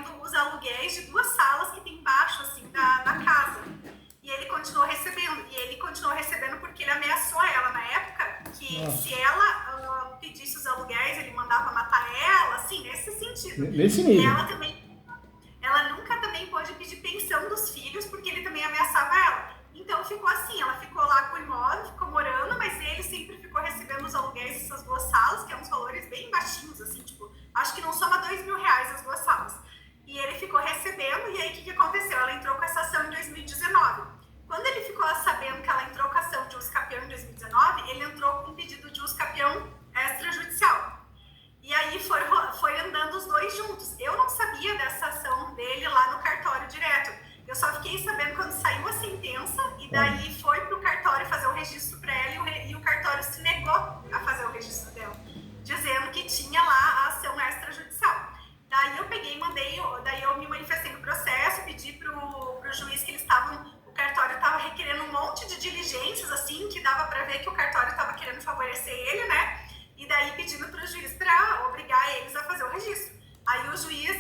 recebendo os aluguéis de 2 salas que tem embaixo, assim, da casa. E ele continuou recebendo porque ele ameaçou ela na época que se ela pedisse os aluguéis, ele mandava matar ela, assim, nesse sentido. Nesse nível. E ela nunca também pôde pedir pensão dos filhos porque ele também ameaçava ela. Então ficou assim, ela ficou lá com o imóvel, ficou morando, mas ele sempre ficou recebendo os aluguéis dessas 2 salas, que é uns valores bem baixinhos, assim, tipo, acho que não soma R$2.000 as 2 salas. E ele ficou recebendo, e aí o que aconteceu? Ela entrou com essa ação em 2019. Quando ele ficou sabendo que ela entrou com a ação de uso capião em 2019, ele entrou com um pedido de uso capião extrajudicial. E aí foi andando os dois juntos. Eu não sabia dessa ação dele lá no cartório direto. Eu só fiquei sabendo quando saiu a sentença, e daí foi pro cartório fazer o registro para ela, e o cartório se negou a fazer o registro dela, dizendo que tinha lá a ação extrajudicial. Daí eu peguei e daí eu me manifestei no processo, pedi pro juiz que o cartório estava requerendo um monte de diligências, assim, que dava para ver que o cartório estava querendo favorecer ele, né? E daí pedindo pro juiz para obrigar eles a fazer o registro. Aí o juiz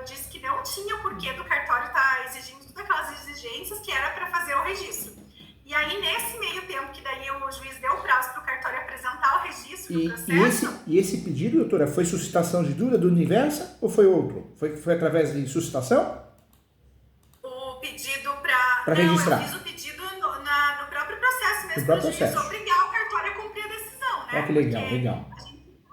disse que não tinha porquê do cartório estar exigindo todas aquelas exigências que era para fazer o registro. E aí, nesse meio tempo que daí o juiz deu prazo para o cartório apresentar o registro do processo... E esse pedido, doutora, foi suscitação de dúvida do Universa ou foi outro? Foi através de suscitação? O pedido para registrar. Eu fiz o pedido no próprio processo mesmo, para o juiz obrigar o cartório a cumprir a decisão, né? Que legal, porque legal.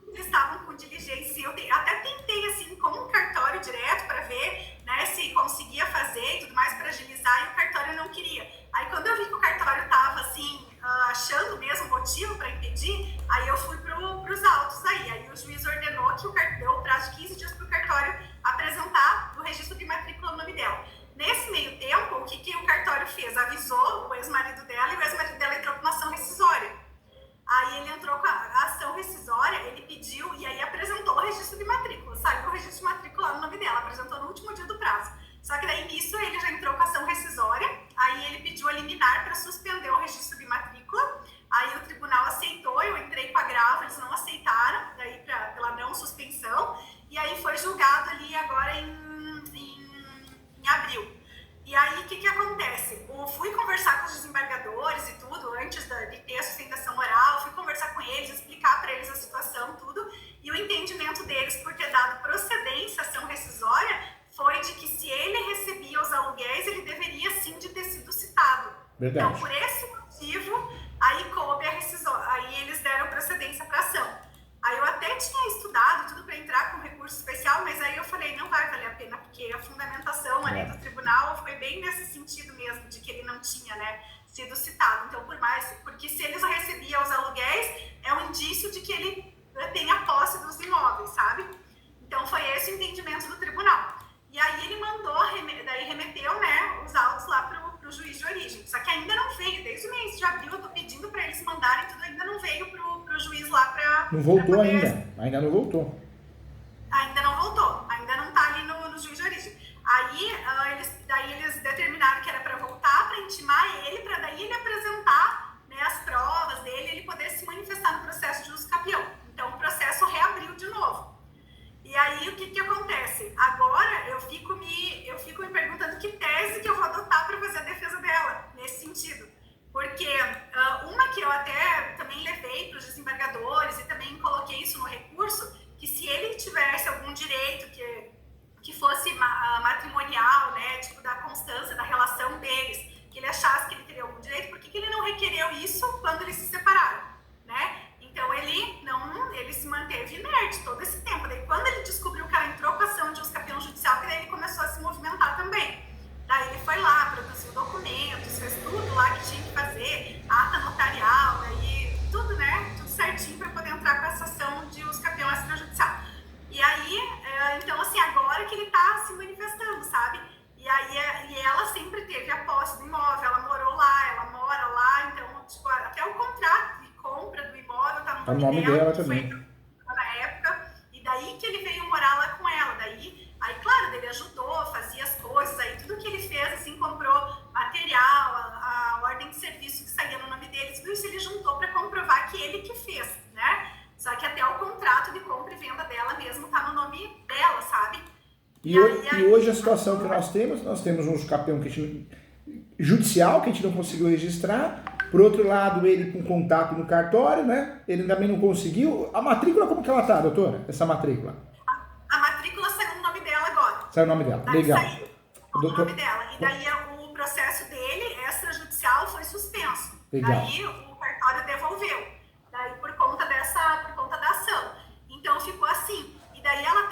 Eles estavam com diligência, eu até tentei, assim, como um cartório direto para ver, né, se conseguia fazer e tudo mais para agilizar, e o cartório não queria. Aí quando eu vi que o cartório estava, assim, achando mesmo motivo para impedir, aí eu fui pros autos aí o juiz ordenou que deu o prazo de 15 dias para o cartório apresentar o registro de matrícula no nome dela. Nesse meio tempo, o que o cartório fez? Avisou o ex-marido dela, e o ex-marido dela entrou com uma ação rescisória. Aí ele entrou com a ação rescisória, ele pediu e aí apresentou o registro de matrícula. Saiu o registro de matrícula lá no nome dela, apresentou no último dia do prazo. Só que daí nisso ele já entrou com a ação rescisória, aí ele pediu a liminar para suspender o registro de matrícula. Aí o tribunal aceitou, eu entrei com agravo, eles não aceitaram, daí pela não suspensão. E aí foi julgado ali agora em abril. E aí, o que acontece? Eu fui conversar com os desembargadores e tudo, antes de ter a sustentação oral, fui conversar com eles, explicar para eles a situação, tudo, e o entendimento deles, por ter dado procedência à ação rescisória, foi de que se ele recebia os aluguéis, ele deveria sim de ter sido citado. Verdade. Então, por esse motivo, aí coube a rescisória, aí eles deram procedência para a ação. Aí eu até tinha estudado tudo para entrar com recurso especial, mas aí eu falei, não vai valer a pena, porque a fundamentação ali do tribunal foi bem nesse sentido mesmo, de que ele não tinha, né, sido citado. Então, porque se eles recebiam os aluguéis, é um indício de que ele tenha posse dos imóveis, sabe? Então foi esse o entendimento do tribunal. E aí ele mandou, daí remeteu, né, os autos lá pro juiz de origem. Só que ainda não veio, desde o mês de abril eu tô pedindo para eles mandarem tudo, ainda não veio pro juiz lá para... Não voltou ainda não voltou. Ainda não voltou, ainda não tá ali no juiz de origem. Aí eles determinaram que era para voltar, para intimar ele, para daí ele apresentar, né, as provas dele, ele poder se manifestar no processo de uso capião. Então o processo reabriu de novo. E aí o que acontece? Agora eu fico me perguntando que tese que eu vou adotar para fazer a defesa dela, nesse sentido. Porque uma que eu até também levei para os desembargadores e também coloquei isso no recurso, que se ele tivesse algum direito que fosse matrimonial, né, tipo da constância da relação deles, que ele achasse que ele teria algum direito, por que ele não requereu isso quando eles se separaram, né? Então ele se manteve inerte todo esse tempo. Daí quando ele descobriu que ela entrou com a ação de uso capião judicial, que daí ele começou a se movimentar também. Daí ele foi lá, produziu documentos, fez tudo lá que tinha que fazer, ata notarial, daí tudo, né? Tudo certinho para poder entrar com essa ação de uso capião extrajudicial. E aí, então assim, agora que ele tá se manifestando, sabe? E ela sempre teve a posse do imóvel, ela morou lá, ela mora lá, então, tipo, até o contrato de compra do imóvel tá no nome dela também. Foi na época, e daí que ele veio morar lá com ela, aí claro, ele ajudou, fazia as coisas, aí tudo que ele fez, assim, comprou material, a ordem de serviço que saía no nome dele, tudo isso ele juntou para comprovar que ele que fez, né? Só que até o contrato de compra e venda dela mesmo tá no nome dela, sabe? E hoje a situação que nós temos um campeão judicial que a gente não conseguiu registrar. Por outro lado, ele com contato no cartório, né? Ele também não conseguiu. A matrícula, como que ela tá, doutora? Essa matrícula? A matrícula saiu no nome dela agora. Saiu o nome dela, Daí legal. Saiu o nome dela. E daí o processo dele, extrajudicial, foi suspenso. Legal. Daí o cartório devolveu. Daí por conta da ação. Então ficou assim. E daí ela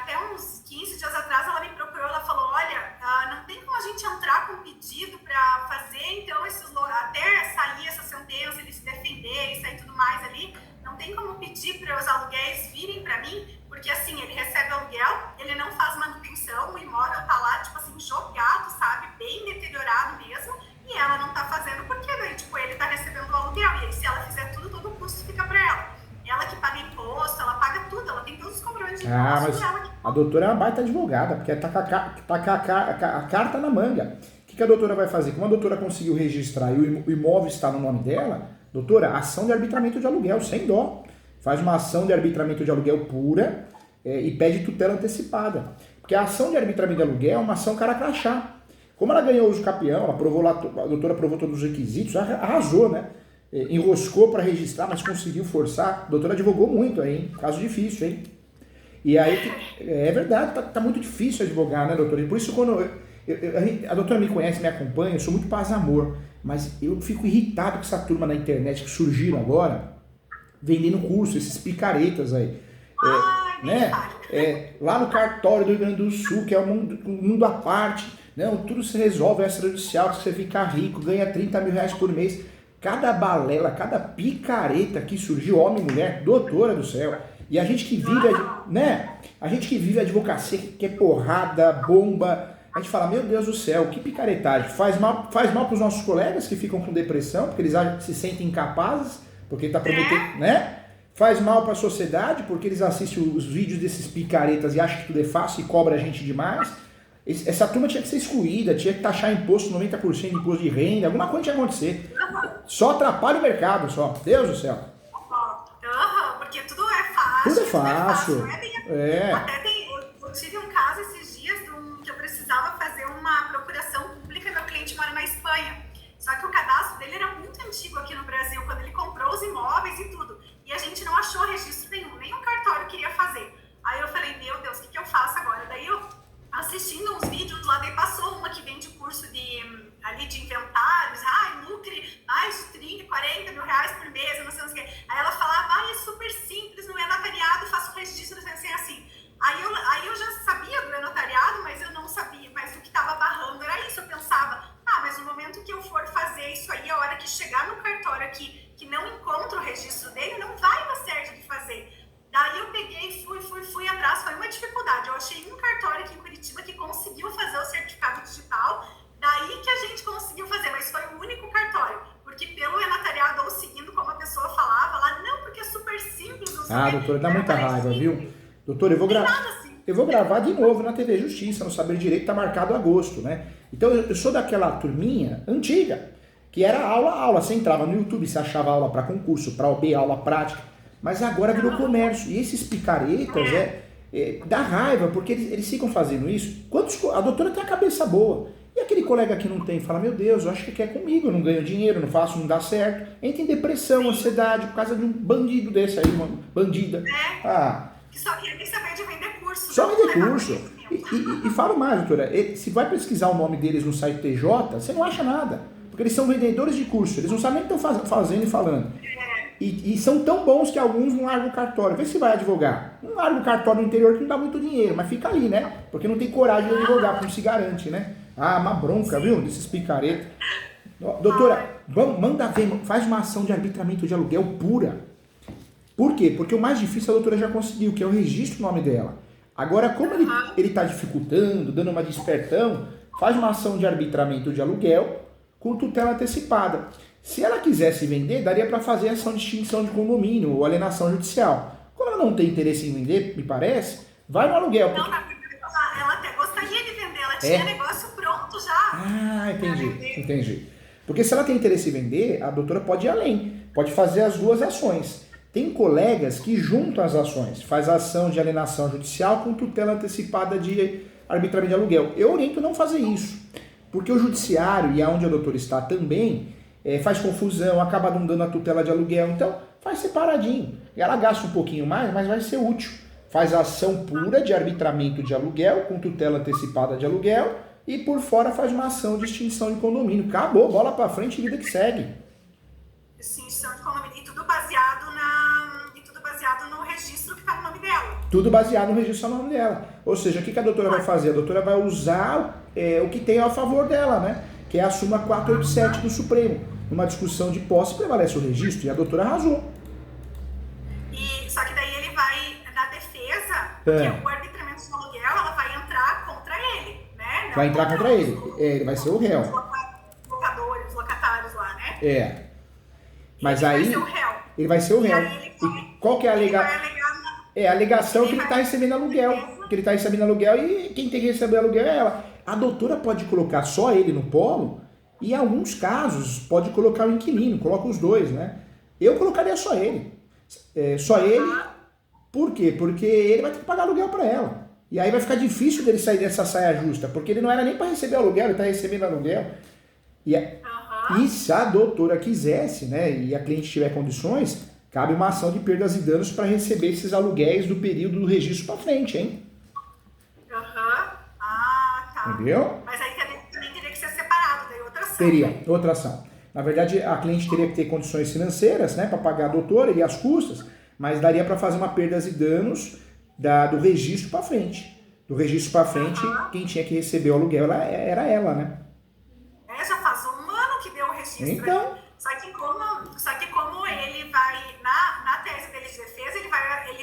até uns 15 dias atrás, ela me procurou, ela falou, olha, não tem como a gente entrar com pedido para fazer, então até sair essa sentença, ele se defender e sair tudo mais ali, não tem como pedir para os aluguéis virem para mim, porque assim, ele recebe aluguel, ele não faz manutenção, o imóvel tá lá, tipo assim, jogado, sabe, bem deteriorado mesmo, e ela não tá fazendo porque daí, tipo, ele tá recebendo o aluguel, e aí se ela fizer tudo, todo o custo fica para ela. Ela que paga imposto, ela paga tudo, ela tem todos os compromissos de imposto. Mas ela que... a doutora é uma baita advogada, porque tá com a carta na manga. O que a doutora vai fazer? Como a doutora conseguiu registrar e o imóvel está no nome dela, doutora, ação de arbitramento de aluguel, sem dó. Faz uma ação de arbitramento de aluguel pura e pede tutela antecipada. Porque a ação de arbitramento de aluguel é uma ação cara crachá. Como ela ganhou o uso capião, ela provou lá, a doutora provou todos os requisitos, arrasou, né? Enroscou para registrar, mas conseguiu forçar. A doutora advogou muito aí, hein? Caso difícil, hein? E aí, é verdade, tá muito difícil advogar, né, doutora? E por isso, quando a doutora me conhece, me acompanha, eu sou muito paz amor, mas eu fico irritado com essa turma na internet que surgiram agora, vendendo curso, esses picaretas aí. Lá no cartório do Rio Grande do Sul, que é um mundo à parte, não, tudo se resolve extrajudicial, você fica rico, ganha 30 mil reais por mês. Cada balela, cada picareta que surgiu, homem e mulher, doutora do céu. E a gente que vive, né? A gente que vive a advocacia, que é porrada, bomba. A gente fala, meu Deus do céu, que picaretagem. Faz mal para os nossos colegas que ficam com depressão, porque eles se sentem incapazes, porque está prometendo, né? Faz mal para a sociedade, porque eles assistem os vídeos desses picaretas e acham que tudo é fácil e cobra a gente demais. Essa turma tinha que ser excluída, tinha que taxar imposto 90% de imposto de renda, alguma coisa tinha que acontecer. Só atrapalha o mercado, só. Deus do céu. Porque tudo é fácil. Tudo é fácil. Não é bem... Até eu tive um caso esses dias que eu precisava fazer uma procuração pública, meu cliente mora na Espanha. Só que o cadastro dele era muito antigo aqui no Brasil, quando ele comprou os imóveis e tudo. E a gente não achou registro nenhum, nem o cartório queria fazer. Aí eu falei, meu Deus, o que eu faço agora? Daí eu, assistindo uns vídeos lá, daí passou uma que vende curso de inventários, lucre mais de 30, 40 mil reais por mês, não sei o que. Aí ela falava, é super simples, não é notariado, faço registro assim. Aí eu já sabia do notariado, mas eu não sabia, mas o que estava barrando era isso. Eu pensava, mas no momento que eu for fazer isso aí, a hora que chegar no cartório aqui, que não encontro o registro dele, não vai dar certo de fazer. Daí eu peguei, fui atrás, foi uma dificuldade. Eu achei um cartório aqui em Curitiba que conseguiu fazer o certificado digital, daí que a gente conseguiu fazer, mas foi o único cartório. Porque pelo notariado, ou seguindo como a pessoa falava lá, não, porque é super simples. Doutora, dá muita raiva, viu? Doutora, eu vou gravar de novo na TV Justiça, no Saber Direito, tá marcado agosto, né? Então eu sou daquela turminha antiga, que era aula. Você entrava no YouTube, você achava aula para concurso, para OB, aula prática. Mas agora virou comércio. E esses picaretas, dá raiva, porque eles ficam fazendo isso. A doutora tem a cabeça boa. E aquele colega que não tem, fala, meu Deus, eu acho que quer comigo, eu não ganho dinheiro, não faço, não dá certo. Entra em depressão, ansiedade, por causa de um bandido desse aí, uma bandida. Que só quer saber de vender curso. Só vender curso. E falo mais, doutora, se vai pesquisar o nome deles no site TJ, você não acha nada. Porque eles são vendedores de curso, eles não sabem nem o que estão fazendo e falando. E são tão bons que alguns não largam o cartório. Vê se vai advogar. Não larga o cartório no interior que não dá muito dinheiro, mas fica ali, né? Porque não tem coragem de advogar, porque não se garante, né? Uma bronca, viu? Desses picaretas. Doutora, manda ver, faz uma ação de arbitramento de aluguel pura. Por quê? Porque o mais difícil a doutora já conseguiu, que é o registro do nome dela. Agora, como ele está dificultando, dando uma despertão, faz uma ação de arbitramento de aluguel com tutela antecipada. Se ela quisesse vender, daria para fazer ação de extinção de condomínio ou alienação judicial. Como ela não tem interesse em vender, me parece, vai no aluguel. Não, ela até gostaria de vender, ela tinha negócio pronto já. Entendi. Porque se ela tem interesse em vender, a doutora pode ir além. Pode fazer as duas ações. Tem colegas que juntam as ações, faz a ação de alienação judicial com tutela antecipada de arbitramento de aluguel. Eu oriento não fazer isso, porque o judiciário, e aonde a doutora está também, faz confusão, acaba não dando a tutela de aluguel, então faz separadinho. Ela gasta um pouquinho mais, mas vai ser útil. Faz a ação pura de arbitramento de aluguel, com tutela antecipada de aluguel, e por fora faz uma ação de extinção de condomínio. Acabou, bola pra frente, vida que segue. Extinção de condomínio, e tudo baseado no registro que está no nome dela. Tudo baseado no registro no nome dela. Ou seja, o que a doutora vai fazer? A doutora vai usar o que tem a favor dela, né? Que é a súmula 487 do Supremo. Numa discussão de posse prevalece o registro, e a doutora arrasou. Só que daí ele vai, na defesa, porque o arbitramento de aluguel, ela vai entrar contra ele, né? Vai entrar contra ele. Ele vai ser o réu. Os locatários lá, né? Mas ele aí, vai ser o réu. Ele vai ser o réu. E qual que é a a alegação que ele está recebendo aluguel. Que ele está recebendo aluguel e quem tem que receber aluguel é ela. A doutora pode colocar só ele no polo e, em alguns casos, pode colocar o inquilino. Coloca os dois, né? Eu colocaria só ele. Só ele. Por quê? Porque ele vai ter que pagar aluguel para ela. E aí vai ficar difícil dele sair dessa saia justa, porque ele não era nem para receber aluguel, ele está recebendo aluguel. E se a doutora quisesse, né, e a cliente tiver condições, cabe uma ação de perdas e danos para receber esses aluguéis do período do registro para frente, hein? Tá. Entendeu? Mas aí também teria que ser separado, daí outra ação. Teria, outra ação. Na verdade, a cliente teria que ter condições financeiras, né, para pagar a doutora e as custas, mas daria para fazer uma perdas e danos do registro para frente. Do registro para frente, quem tinha que receber o aluguel era ela, né? Já faz um ano que deu o registro. Então. Só que como ele vai, na tese dele de defesa, ele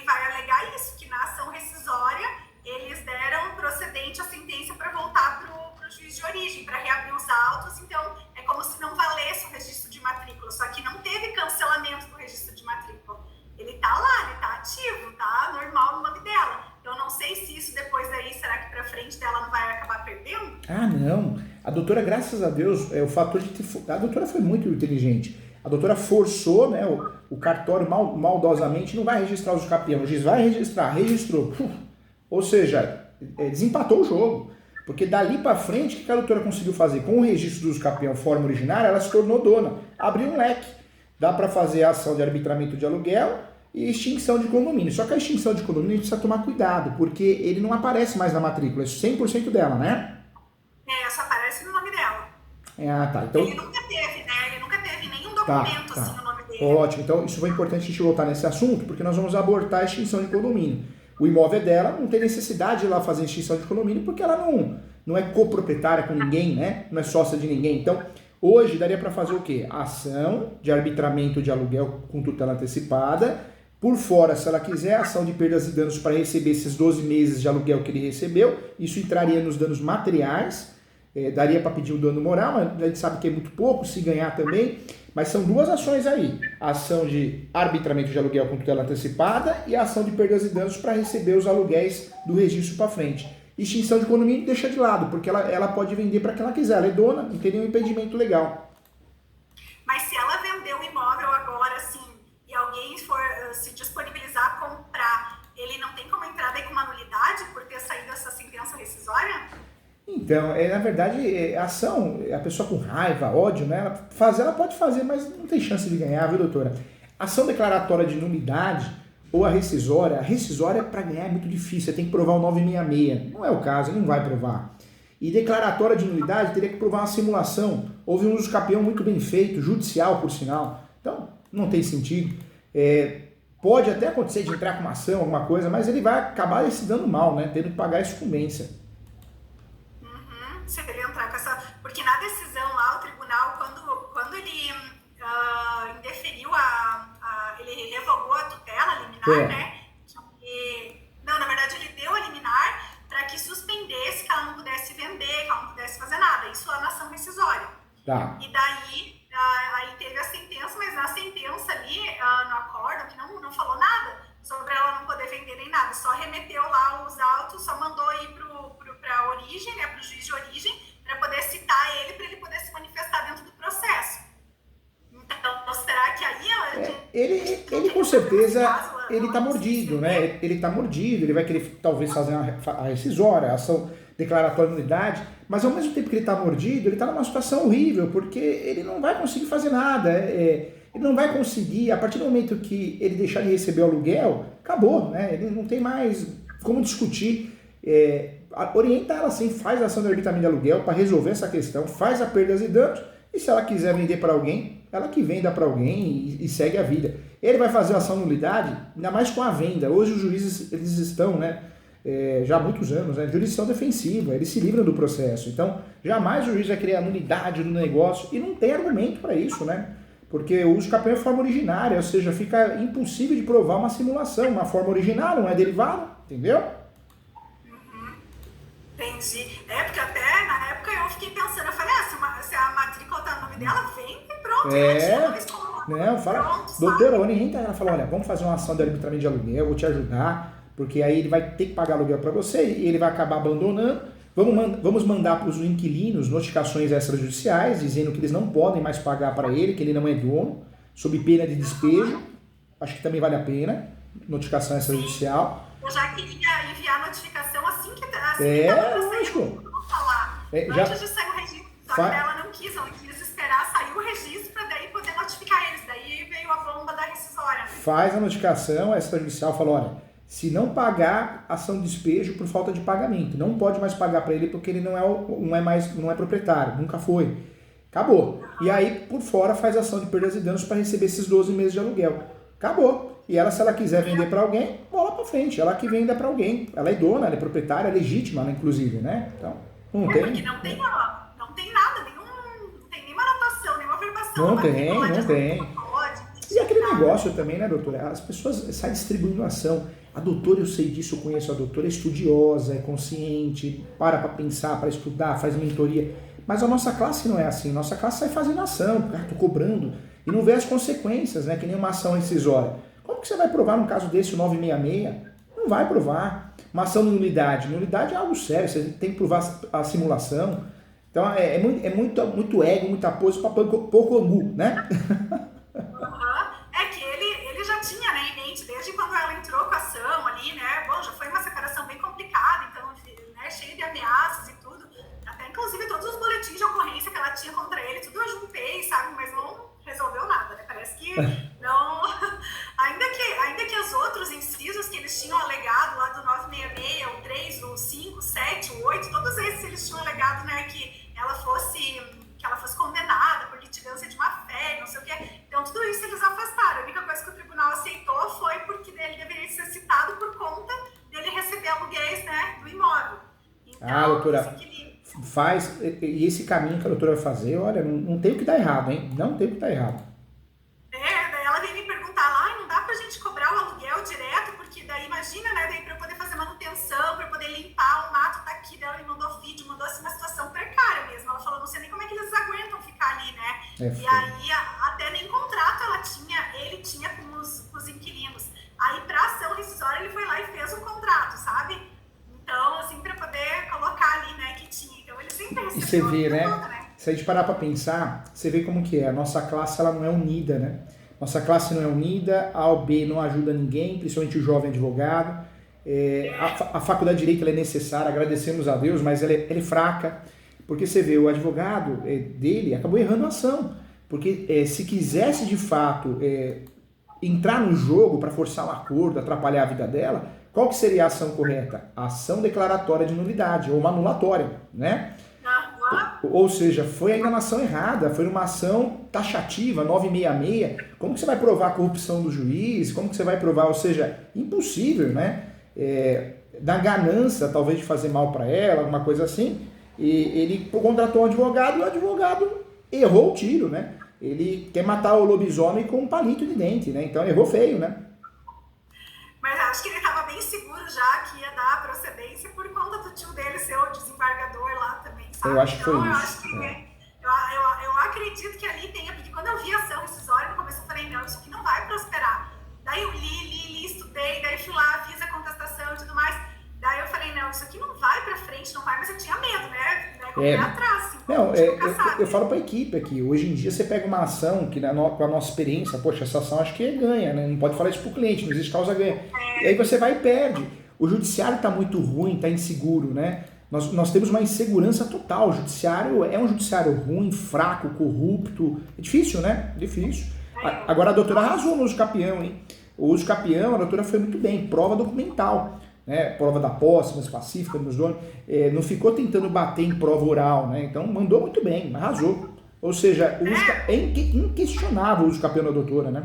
vai alegar isso, que na ação rescisória eles deram procedente a sentença para voltar para o juiz de origem, para reabrir os autos, então é como se não valesse o registro de matrícula, só que não teve cancelamento do registro de matrícula. Ele tá lá, ele tá ativo, tá normal no nome dela. Eu não sei se isso depois daí, será que pra frente dela não vai acabar perdendo? Não. A doutora, graças a Deus, o fator de a doutora foi muito inteligente. A doutora forçou, né, o cartório maldosamente não vai registrar os campeões. O juiz vai registrar, registrou. Ou seja, desempatou o jogo. Porque dali para frente, o que a doutora conseguiu fazer? Com o registro dos campeões forma originária, ela se tornou dona. Abriu um leque. Dá para fazer a ação de arbitramento de aluguel e extinção de condomínio. Só que a extinção de condomínio a gente precisa tomar cuidado, porque ele não aparece mais na matrícula, é 100% dela, né? Só aparece no nome dela. Tá. Então, ele nunca teve, né? Ele nunca teve nenhum documento assim no nome dele. Ótimo. Então, isso foi importante a gente voltar nesse assunto, porque nós vamos abortar a extinção de condomínio. O imóvel é dela, não tem necessidade de ir lá fazer extinção de condomínio, porque ela não é coproprietária com ninguém, né? Não é sócia de ninguém. Então, hoje daria para fazer o quê? Ação de arbitramento de aluguel com tutela antecipada. Por fora, se ela quiser, ação de perdas e danos para receber esses 12 meses de aluguel que ele recebeu. Isso entraria nos danos materiais. Daria para pedir um dano moral, mas a gente sabe que é muito pouco, se ganhar também. Mas são duas ações aí. A ação de arbitramento de aluguel com tutela antecipada e a ação de perdas e danos para receber os aluguéis do registro para frente. Extinção de condomínio deixa de lado, porque ela pode vender para quem ela quiser. Ela é dona, não tem nenhum impedimento legal. Mas se ela vender o imóvel agora, assim, e alguém for se disponibilizar a comprar, ele não tem como entrar daí com uma nulidade por ter saído essa sentença rescisória? Então, na verdade, a ação, a pessoa com raiva, ódio, né? Ela pode fazer, mas não tem chance de ganhar, viu, doutora? Ação declaratória de nulidade ou a rescisória para ganhar é muito difícil, você tem que provar o 966. Não é o caso, ele não vai provar. E declaratória de nulidade teria que provar uma simulação. Houve um uso capião muito bem feito, judicial, por sinal. Então, não tem sentido. Pode até acontecer de entrar com uma ação, alguma coisa, mas ele vai acabar se dando mal, né? Tendo que pagar a sucumbência. Se ele entrar com essa... Porque na decisão lá, o tribunal, quando ele indeferiu ele revogou a tutela liminar, né? Não, na verdade, ele deu a liminar para que suspendesse, que ela não pudesse vender, que ela não pudesse fazer nada. Isso é na ação rescisória. Tá. E daí, aí teve a sentença, mas na sentença ali, no acórdão, que não falou nada sobre ela não poder vender nem nada. Só remeteu lá os autos, só mandou ir para a origem, né, para o juiz de origem, para poder citar ele, para ele poder se manifestar dentro do processo. Então, será que aí... Ele com certeza, ele tá mordido, né? Ele tá mordido, ele vai querer talvez fazer a rescisória, a ação declaratória de nulidade, mas ao mesmo tempo que ele tá mordido, ele tá numa situação horrível, porque ele não vai conseguir fazer nada, ele não vai conseguir, a partir do momento que ele deixar de receber o aluguel, acabou, né? Ele não tem mais como discutir, orienta ela assim, faz a ação de arbitramento de aluguel para resolver essa questão, faz a perdas e danos, e se ela quiser vender para alguém, ela que venda para alguém e segue a vida. Ele vai fazer a ação de nulidade, ainda mais com a venda. Hoje os juízes, eles estão, né, já há muitos anos, né, jurisdição defensiva, eles se livram do processo. Então, jamais o juiz vai criar nulidade no negócio e não tem argumento para isso, né? Porque o uso campeão é forma originária, ou seja, fica impossível de provar uma simulação, uma forma original, não é derivado, entendeu? Entendi. Porque até na época eu fiquei pensando, eu falei, se a matrícula tá no nome dela, vem e pronto. Não, fala, pronto, doutora, orienta ela, fala, olha, vamos fazer uma ação de arbitramento de aluguel, eu vou te ajudar, porque aí ele vai ter que pagar aluguel para você e ele vai acabar abandonando. Vamos mandar para os inquilinos notificações extrajudiciais, dizendo que eles não podem mais pagar para ele, que ele não é dono, sob pena de despejo. Acho que também vale a pena, notificação extrajudicial. Eu já queria enviar a notificação assim que lógico. Antes de sair o registro, só que ela não quis esperar sair o registro para daí poder notificar eles. Daí veio a bomba da rescisória. Faz a notificação extrajudicial, fala, olha, se não pagar, ação de despejo por falta de pagamento. Não pode mais pagar para ele porque ele não é proprietário, nunca foi. Acabou. E aí, por fora, faz ação de perdas e danos para receber esses 12 meses de aluguel. Acabou. E ela, se ela quiser vender para alguém, bola para frente. Ela que venda para alguém. Ela é dona, ela é proprietária, é legítima, né, inclusive, né? Então, não tem. Porque não tem nada, não tem nenhuma anotação, nenhuma afirmação. Não tem. E aquele negócio também, né, doutora? As pessoas saem distribuindo ação. A doutora, eu sei disso, eu conheço a doutora, é estudiosa, é consciente, para pensar, para estudar, faz mentoria. Mas a nossa classe não é assim. Nossa classe sai fazendo ação, tô cobrando, e não vê as consequências, né? Que nem uma ação rescisória. Como que você vai provar num caso desse o 966? Não vai provar. Uma ação de nulidade. Nulidade é algo sério, você tem que provar a simulação. Então é muito ego, muita pose para pouco angu, né? É que ele já tinha, né, em mente, desde quando ela entrou com a ação ali, né? Bom, já foi uma separação bem complicada, então, né, cheia de ameaças e tudo. Até inclusive todos os boletins de ocorrência que ela tinha contra ele, tudo eu juntei, sabe? Mas não resolveu nada, né? Parece que não. Ainda que os outros incisos que eles tinham alegado lá do 966, o 3, o 5, o 7, o 8, todos esses eles tinham alegado, né, que ela fosse condenada por litigância de má fé, não sei o quê. Então tudo isso eles afastaram. A única coisa que o tribunal aceitou foi porque ele deveria ser citado por conta dele receber aluguéis, né, do imóvel. Então, doutora, faz, e esse caminho que a doutora vai fazer, olha, não tem o que dar errado, hein? Não tem o que dar errado. Daí ela veio me perguntar lá, não dá pra gente cobrar o aluguel direto, porque daí imagina, né, daí pra eu poder fazer manutenção, pra eu poder limpar, o mato tá aqui, daí ela me mandou vídeo, mandou assim uma situação precária mesmo. Ela falou, não sei nem como é que eles aguentam ficar ali, né? E aí, até nem contrato ele tinha com os inquilinos. Aí pra ação rescisória ele foi lá e fez o contrato, sabe? Então, assim, pra poder colocar ali, né, que tinha. Então ele sempre recebeu. E você vê, né? Se a gente parar para pensar, você vê como que é. A nossa classe, ela não é unida, né? Nossa classe não é unida, a OAB não ajuda ninguém, principalmente o jovem advogado. A faculdade de Direito ela é necessária, agradecemos a Deus, mas ela é fraca. Porque você vê, o advogado dele acabou errando a ação. Porque se quisesse, de fato, entrar no jogo para forçar um acordo, atrapalhar a vida dela, qual que seria a ação correta? A ação declaratória de nulidade, ou uma anulatória, né? Ou seja, foi a enganação errada, foi uma ação taxativa, 966. Como que você vai provar a corrupção do juiz? Como que você vai provar? Ou seja, impossível, né? Da ganância, talvez, de fazer mal para ela, alguma coisa assim. E ele contratou um advogado e o advogado errou o tiro, né? Ele quer matar o lobisomem com um palito de dente, né? Então errou feio, né? Mas acho que ele estava bem seguro já que ia dar procedência por conta do tio dele ser o desembargador lá também, sabe? Eu acho que foi então, isso. Eu acredito que ali tenha, porque quando eu vi a ação rescisória, no começo eu falei, não, isso aqui não vai prosperar. Daí eu li, estudei, daí fui lá, fiz a contestação e tudo mais. Daí eu falei, não, isso aqui não vai pra frente, não vai, mas eu tinha medo, né? pé atrás, assim, não, nunca sabe. eu falo para a equipe aqui, hoje em dia você pega uma ação que com a nossa experiência, poxa, essa ação acho que é ganha, né? Não pode falar isso para o cliente, não existe causa ganha. E aí você vai e perde. O judiciário está muito ruim, está inseguro, né? Nós temos uma insegurança total. O judiciário é um judiciário ruim, fraco, corrupto. É difícil, né? Difícil. Agora a doutora arrasou no uso capião, hein? O uso capião, a doutora foi muito bem, prova documental. Né, prova da posse, mais pacífica nos donos, não ficou tentando bater em prova oral, né? Então mandou muito bem, arrasou. Ou seja, é inquestionável o uso campeão da doutora, né?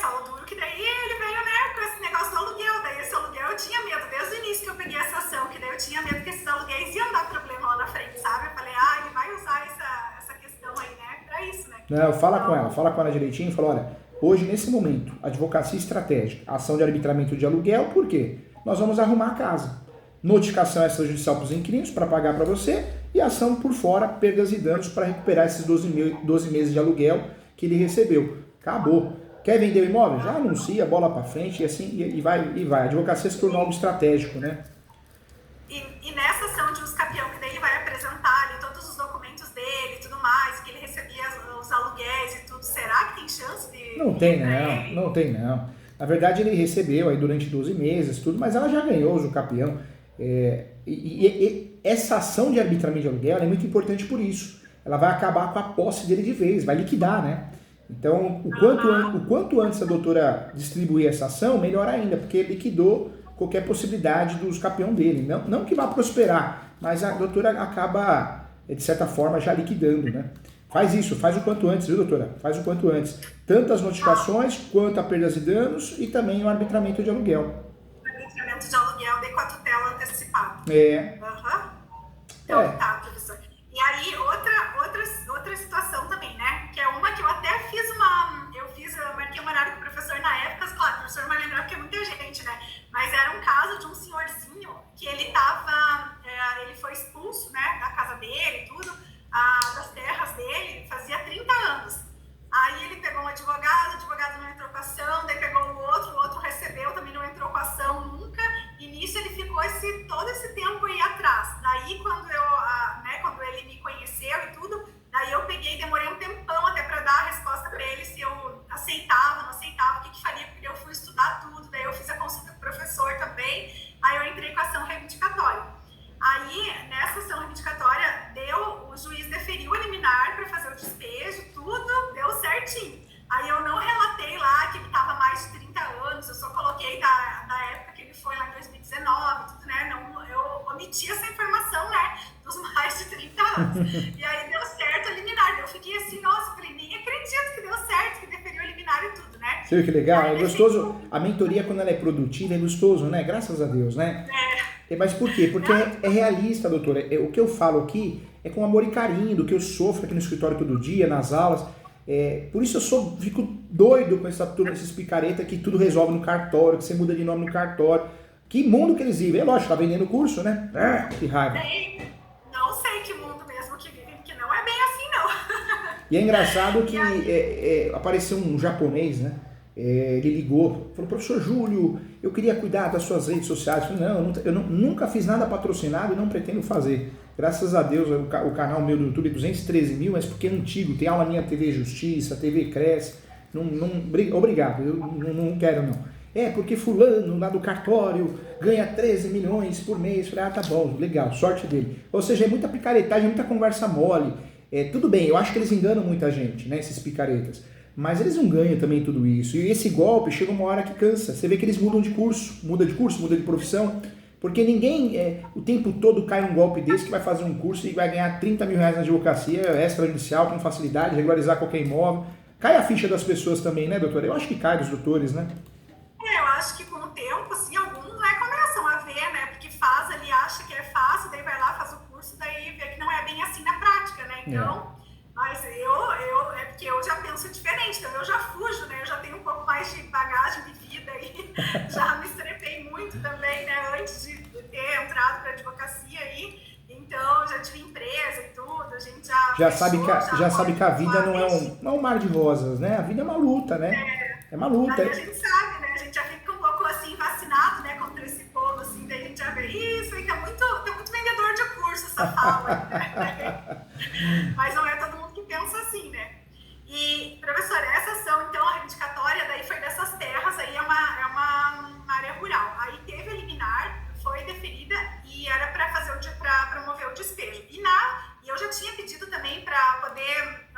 Saulo duro, que daí ele veio, né, com esse negócio do aluguel. Daí esse aluguel eu tinha medo, desde o início que eu peguei essa ação, que daí eu tinha medo que esses aluguéis iam dar problema lá na frente, sabe? Eu falei, ele vai usar essa questão aí, né, pra isso, né? Não, fala com ela direitinho e fala, olha, hoje, nesse momento, advocacia estratégica, ação de arbitramento de aluguel, por quê? Nós vamos arrumar a casa. Notificação extrajudicial para os inquilinos para pagar para você e ação por fora, perdas e danos para recuperar esses 12 meses de aluguel que ele recebeu. Acabou. Quer vender o imóvel? Já anuncia, bola para frente e assim e vai. A advocacia se tornou algo estratégico, né? E nessa ação de uso capião, que daí ele vai apresentar ali todos os documentos dele e tudo mais, que ele recebia os aluguéis e tudo, será que tem chance de... Não tem não. Na verdade ele recebeu aí durante 12 meses, tudo, mas ela já ganhou o uso capião. E essa ação de arbitramento de aluguel é muito importante por isso. Ela vai acabar com a posse dele de vez, vai liquidar, né? Então, o quanto antes a doutora distribuir essa ação, melhor ainda, porque liquidou qualquer possibilidade do uso capião dele. Não que vá prosperar, mas a doutora acaba, de certa forma, já liquidando, né? Faz isso, faz o quanto antes, viu, doutora? Faz o quanto antes. Tanto as notificações, quanto a perdas e danos e também o arbitramento de aluguel. Arbitramento de aluguel com a tutela antecipada. Então, tá, professor. E aí, outra situação também, né? Que é uma que eu até eu marquei um horário com o professor na época, claro, o professor vai lembrar porque é muita gente, né? Mas era um caso de um senhorzinho que ele foi expulso, né, da casa dele e tudo, das terras dele, fazia 30 anos. Aí ele pegou um advogado, o advogado não entrou com a ação, daí pegou o outro recebeu, também não entrou com a ação nunca, e nisso ele ficou todo esse tempo aí atrás. Daí quando ele me conheceu e tudo, daí eu demorei um tempão até para dar a resposta para ele se eu aceitava, não aceitava, o que faria, porque eu fui estudar tudo, daí eu fiz a consulta com o professor também, aí eu entrei com a ação reivindicatória. Aí, nessa ação reivindicatória, o juiz deferiu a liminar para fazer o despejo, tudo deu certinho. Aí eu não relatei lá que ele estava mais de 30 anos, eu só coloquei da época que ele foi lá em 2019, tudo, né? Eu omiti essa informação, né? Dos mais de 30 anos. E aí deu certo a liminar. Eu fiquei assim, nossa, falei, nem acredito que deu certo, que deferiu a liminar e tudo, né? Você viu que legal? É gostoso. A mentoria, quando ela é produtiva, é gostoso, né? Graças a Deus, né? Mas por quê? Porque é realista, doutora. O que eu falo aqui é com amor e carinho, do que eu sofro aqui no escritório todo dia, nas aulas. Por isso eu fico doido com essa turma, esses picareta que tudo resolve no cartório, que você muda de nome no cartório. Que mundo que eles vivem? É lógico, tá vendendo curso, né? Que raiva. Não sei que mundo mesmo que vivem, porque não é bem assim, não. E é engraçado que apareceu um japonês, né? Ele ligou, falou, professor Júlio, eu queria cuidar das suas redes sociais. Eu falei, eu nunca fiz nada patrocinado e não pretendo fazer. Graças a Deus, o canal meu do YouTube é 213 mil, mas porque é antigo, tem aula minha TV Justiça, TV Cresce. Obrigado, eu não quero não. Porque fulano lá do cartório ganha 13 milhões por mês. Eu falei, tá bom, legal, sorte dele. Ou seja, é muita picaretagem, muita conversa mole. Tudo bem, eu acho que eles enganam muita gente, né, esses picaretas. Mas eles não ganham também tudo isso. E esse golpe chega uma hora que cansa. Você vê que eles mudam de curso, muda de profissão. Porque ninguém, o tempo todo cai um golpe desse que vai fazer um curso e vai ganhar 30 mil reais na advocacia extrajudicial com facilidade, regularizar qualquer imóvel. Cai a ficha das pessoas também, né, doutora? Eu acho que cai dos doutores, né? Eu acho que com o tempo, assim, alguns começam a ver, né? Porque faz ali, acha que é fácil, daí vai lá, faz o curso, daí vê que não é bem assim na prática, né? Então... Mas é porque eu já penso diferente, então eu já fujo, né? Eu já tenho um pouco mais de bagagem de vida aí, já me estrepei muito também, né? Antes de ter entrado para a advocacia aí, então já tive empresa e tudo, a gente já sabe que a vida não é um mar de rosas, né? A vida é uma luta, né? É uma luta. Aí a gente sabe, né? A gente já fica um pouco assim, vacinado, né? Contra esse povo, assim, daí a gente já vê isso, aí tem muito vendedor de curso, sabe? essa fala, né? Mas não é todo mundo que pensa assim, né? E, professora, essa ação, então, a reivindicatória daí foi dessas terras, aí é uma área rural. Aí teve a liminar, foi deferida e era para promover o despejo. E eu já tinha pedido também para poder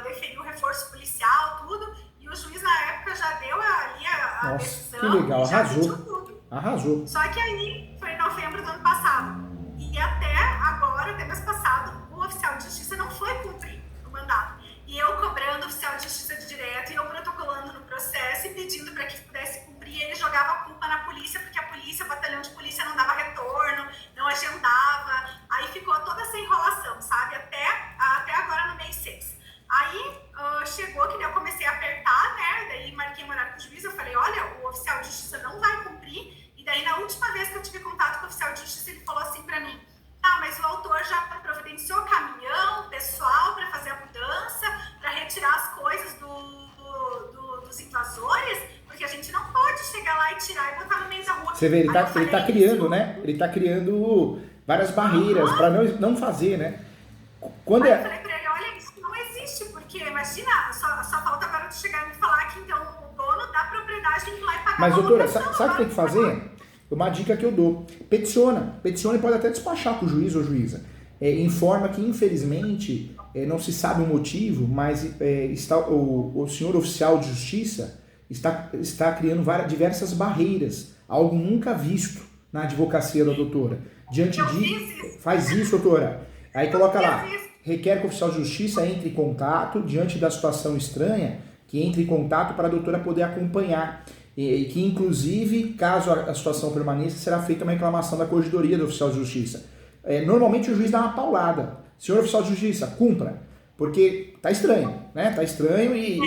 deferir o reforço policial, tudo, e o juiz na época já deu ali a decisão. Que legal, já arrasou. tudo. Arrasou. Só que aí foi em novembro do ano passado. E até agora, até mês passado, o oficial de justiça não foi cumprir o mandato. E eu cobrando o oficial de justiça de direto, e eu protocolando no processo e pedindo para que pudesse cumprir, ele jogava a culpa na polícia, porque a polícia, o batalhão de polícia não dava retorno, não agendava, aí ficou toda essa enrolação, sabe, até agora no mês 6. Aí chegou que daí eu comecei a apertar, né, daí marquei um horário com o juiz, eu falei, olha, o oficial de justiça não vai cumprir, e daí na última vez que eu tive contato com o oficial de justiça, ele falou assim para mim, mas o autor já providenciou caminhão, pessoal para fazer a mudança, para retirar as coisas dos invasores, porque a gente não pode chegar lá e tirar e botar no meio da rua. Você vê, ele tá criando, né? Ele tá criando várias barreiras para não fazer, né? Eu falei para ele, olha, isso não existe, porque imagina, só falta agora de chegar e me falar que então o dono da propriedade tem que ir lá e pagar. Mas, doutora, sabe o que tem que fazer? Uma dica que eu dou. Peticiona e pode até despachar com o juiz ou juíza. Informa que, infelizmente, não se sabe o motivo, mas o senhor oficial de justiça está criando diversas barreiras, algo nunca visto na advocacia da doutora. Diante disso, faz isso, doutora. Aí coloca lá, requer que o oficial de justiça entre em contato, diante da situação estranha, que entre em contato para a doutora poder acompanhar. E que, inclusive, caso a situação permaneça, será feita uma reclamação da corregedoria do oficial de justiça. Normalmente o juiz dá uma paulada. Senhor oficial de justiça, cumpra. Porque tá estranho, né? Tá estranho e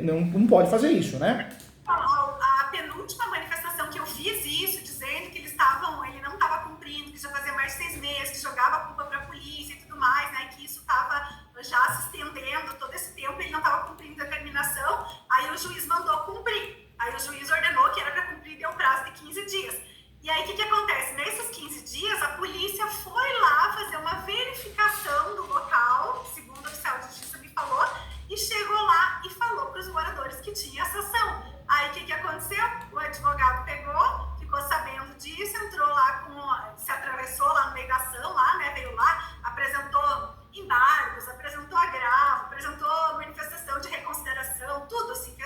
não pode fazer isso, né? A penúltima manifestação que eu fiz isso, dizendo que ele não estava cumprindo, que já fazia mais de 6 meses, que jogava a culpa para a polícia e tudo mais, né? Que isso estava já se estendendo todo esse tempo, ele não estava cumprindo a determinação, aí o juiz mandou cumprir. Aí o juiz ordenou que era para cumprir e deu prazo de 15 dias. E aí o que acontece? Nesses 15 dias, a polícia foi lá fazer uma verificação do local, segundo o oficial de justiça me falou, e chegou lá e falou para os moradores que tinha essa ação. Aí o que aconteceu? O advogado pegou, ficou sabendo disso, entrou lá, se atravessou lá no meio da ação, lá, né, veio lá, apresentou embargos, apresentou agravo, apresentou manifestação de reconsideração, tudo assim,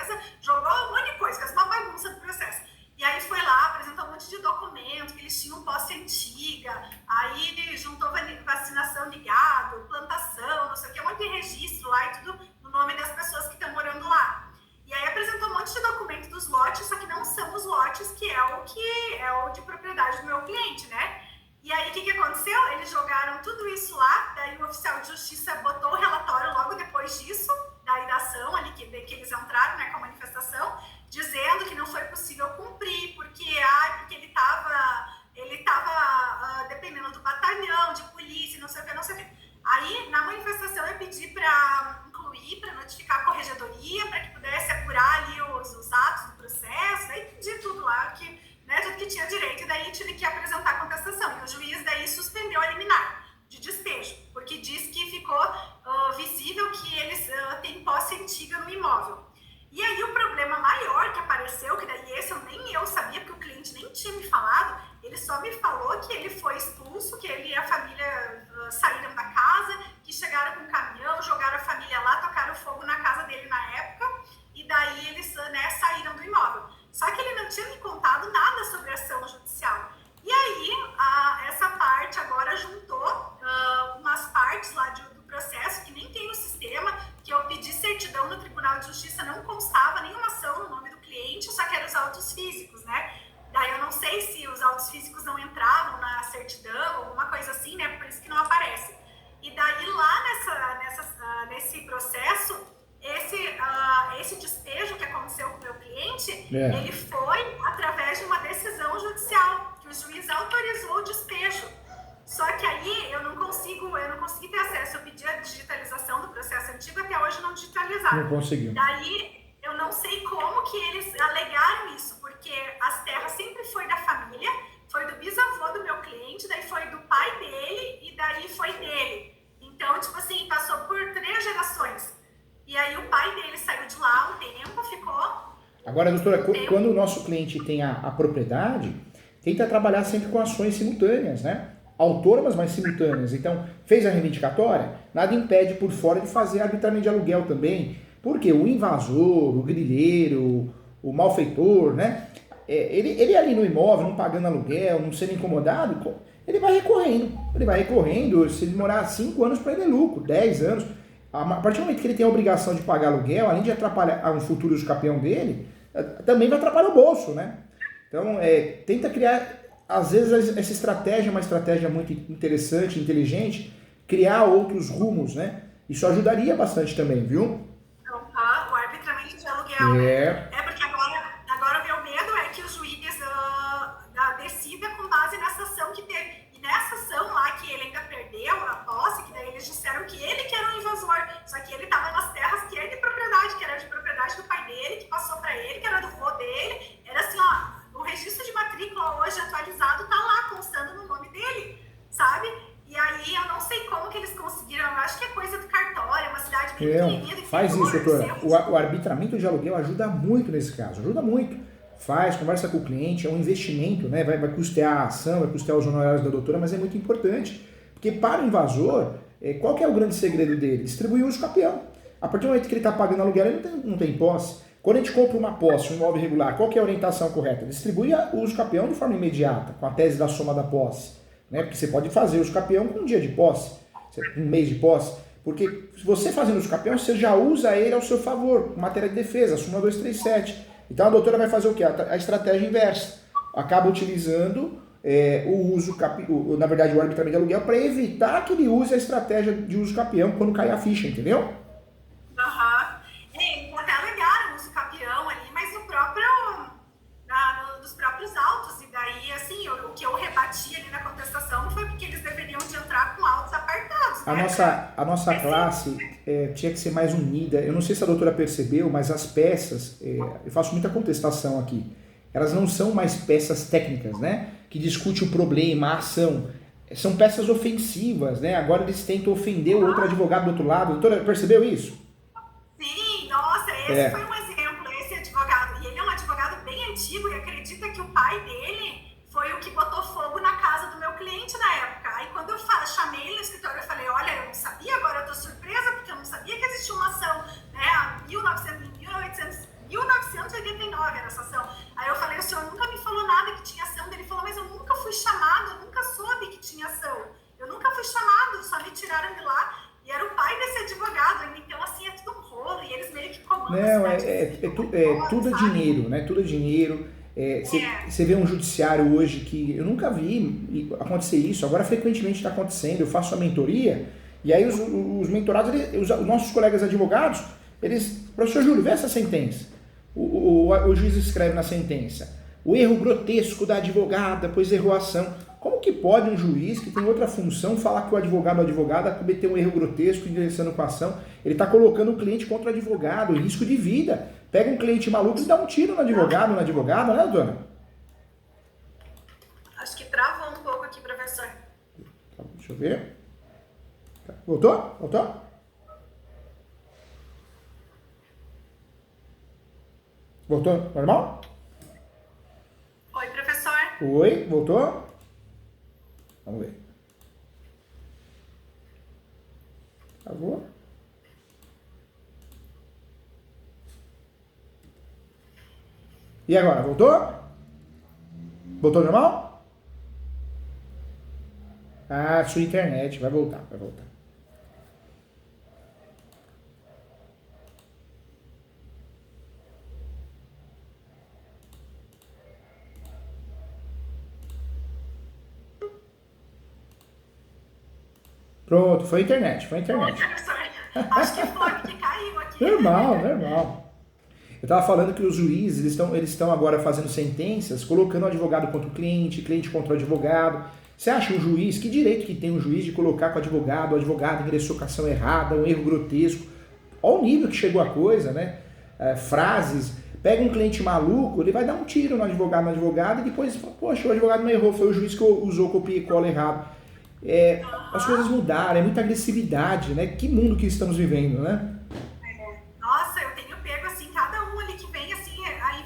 jogou um monte de coisa, fez uma bagunça do processo. E aí foi lá, apresentou um monte de documento, que eles tinham posse antiga, aí juntou vacinação de gado, plantação, não sei o que, um monte de registro lá e tudo no nome das pessoas que estão morando lá. E aí apresentou um monte de documento dos lotes, só que não são os lotes que é o de propriedade do meu cliente, né? E aí o que aconteceu? Eles jogaram tudo isso lá, daí o oficial de justiça botou o relatório logo depois disso, daí da ação ali que eles entraram, né, com a manifestação, dizendo que não foi possível cumprir, porque ele estava dependendo do batalhão, de polícia, não sei o que. Aí, na manifestação, eu pedi para incluir, para notificar a corregedoria, para que pudesse apurar ali os atos do processo, aí pedi tudo lá, tudo que tinha direito, e daí tive que apresentar a contestação. E o juiz daí suspendeu a liminar de despejo, porque diz que ficou visível que eles têm posse antiga no imóvel. E aí o problema maior que apareceu, que daí nem eu sabia, porque o cliente nem tinha me falado, ele só me falou que ele foi expulso, que ele e a família saíram da casa, que chegaram com um caminhão, jogaram a família lá, tocaram fogo na casa dele na época, e daí eles saíram do imóvel. Só que ele não tinha me contado nada sobre a ação judicial. E aí, essa parte agora juntou umas partes lá do processo, que nem tem no sistema, que eu pedi certidão no Tribunal de Justiça, não constava nenhuma ação no nome do cliente, só que eram os autos físicos, né? Daí eu não sei se os autos físicos não entravam na certidão, alguma coisa assim, né? Por isso que não aparece. E daí lá nesse processo, esse despejo que aconteceu com o meu cliente, ele foi através de uma decisão judicial, que o juiz autorizou o despejo. Só que aí eu não consegui ter acesso. Eu pedi a digitalização do processo antigo, até hoje não digitalizaram. Não conseguiu. Daí eu não sei como que eles alegaram isso, porque as terras sempre foi da família, foi do bisavô do meu cliente, daí foi do pai dele, e daí foi Agora, doutora, quando o nosso cliente tem a propriedade, tenta trabalhar sempre com ações simultâneas, né? Autônomas, mas simultâneas. Então, fez a reivindicatória, nada impede por fora de fazer arbitramento de aluguel também. Porque o invasor, o grileiro, o malfeitor, né? Ele ali no imóvel, não pagando aluguel, não sendo incomodado, ele vai recorrendo. Ele vai recorrendo, se ele demorar 5 anos para ele é lucro, 10 anos. A partir do momento que ele tem a obrigação de pagar aluguel, além de atrapalhar um futuro escapião dele, também vai atrapalhar o bolso, né? Então, tenta criar, às vezes, essa estratégia é uma estratégia muito interessante, inteligente, criar outros rumos, né? Isso ajudaria bastante também, viu? O arbitramento de aluguel. Porque agora o meu medo é que o juiz decida com base nessa ação que teve. E nessa ação lá que ele ainda perdeu a posse, que daí eles disseram que ele que era o invasor, só que ele estava nas terras que é de propriedade, que era de propriedade do pai dele, que passou para ele, que era do vô dele. Era assim, ó, o registro de matrícula hoje atualizado tá lá, constando no nome dele, sabe? E aí eu não sei como que eles conseguiram, eu acho que é coisa do cartório, uma cidade bem pequenininha. Faz isso, doutora. O arbitramento de aluguel ajuda muito nesse caso, ajuda muito. Faz, conversa com o cliente, é um investimento, né? Vai custear a ação, vai custear os honorários da doutora, mas é muito importante. Porque para o invasor, qual que é o grande segredo dele? Distribuir o uso capião. A partir do momento que ele está pagando aluguel, ele não tem posse. Quando a gente compra uma posse, um imóvel irregular, qual que é a orientação correta? Distribui o uso capião de forma imediata, com a tese da soma da posse. Né? Porque você pode fazer o uso capião com um dia de posse, um mês de posse. Porque se você fazendo o uso capião, você já usa ele ao seu favor, matéria de defesa, a súmula 237. Então a doutora vai fazer o quê? A estratégia inversa. Acaba utilizando o uso na verdade, o arbitramento de aluguel para evitar que ele use a estratégia de uso capião quando cair a ficha, entendeu? Até alegaram o uso capião ali, mas nos próprios autos. E daí, assim, o que eu rebati ali na contestação foi porque eles deveriam de entrar com autos apartados. Né? A nossa classe tinha que ser mais unida. Eu não sei se a doutora percebeu, mas as peças, eu faço muita contestação aqui, elas não são mais peças técnicas, né? Que discute o problema, a ação. São peças ofensivas, né? Agora eles tentam ofender o outro advogado do outro lado. A doutora percebeu isso? Sim, nossa, esse foi um exemplo, esse advogado. E ele é um advogado bem antigo e acredita que o pai dele foi o que botou fogo na casa do meu cliente na época. Aí quando eu chamei ele no escritório, eu falei, olha, eu não sabia, agora eu tô surpresa, porque eu não sabia que existia uma ação, né, 1989 era essa ação. Aí eu falei, o senhor nunca me falou nada que tinha ação. Ele falou, mas eu nunca fui chamado, eu nunca soube que tinha ação. Eu nunca fui chamado, só me tiraram de lá. E era o pai desse advogado, então assim, é tudo um rolo, e eles meio que comandam. Não, tudo é dinheiro, né? Tudo é dinheiro. Você vê um judiciário hoje que eu nunca vi acontecer isso, agora frequentemente está acontecendo. Eu faço a mentoria, e aí os mentorados, os nossos colegas advogados, professor Júlio, vê essa sentença. O juiz escreve na sentença: o erro grotesco da advogada, pois errou a ação. Como que pode um juiz que tem outra função falar que o advogado ou a advogada cometeu um erro grotesco ingressando com a ação? Ele está colocando o cliente contra o advogado, risco de vida. Pega um cliente maluco e dá um tiro no advogado, na advogada, né, dona? Acho que travou um pouco aqui, professor. Deixa eu ver. Voltou? Voltou? Normal? Oi, professor. Oi, voltou? Vamos ver. Travou? E agora, voltou? Voltou normal? Ah, sua internet, vai voltar. Pronto, foi a internet. Acho que foi, porque caiu aqui. Normal. Eu estava falando que os juízes, eles estão agora fazendo sentenças, colocando o advogado contra o cliente contra o advogado. Você acha um juiz, que direito que tem um juiz de colocar com o advogado ingressou com a ação errada, um erro grotesco? Olha o nível que chegou a coisa, né? Frases, pega um cliente maluco, ele vai dar um tiro no advogado e depois, poxa, o advogado não errou, foi o juiz que usou copia e cola errado. As coisas mudaram, é muita agressividade, né? Que mundo que estamos vivendo, né? Nossa, eu tenho pego assim, cada um ali que vem assim, a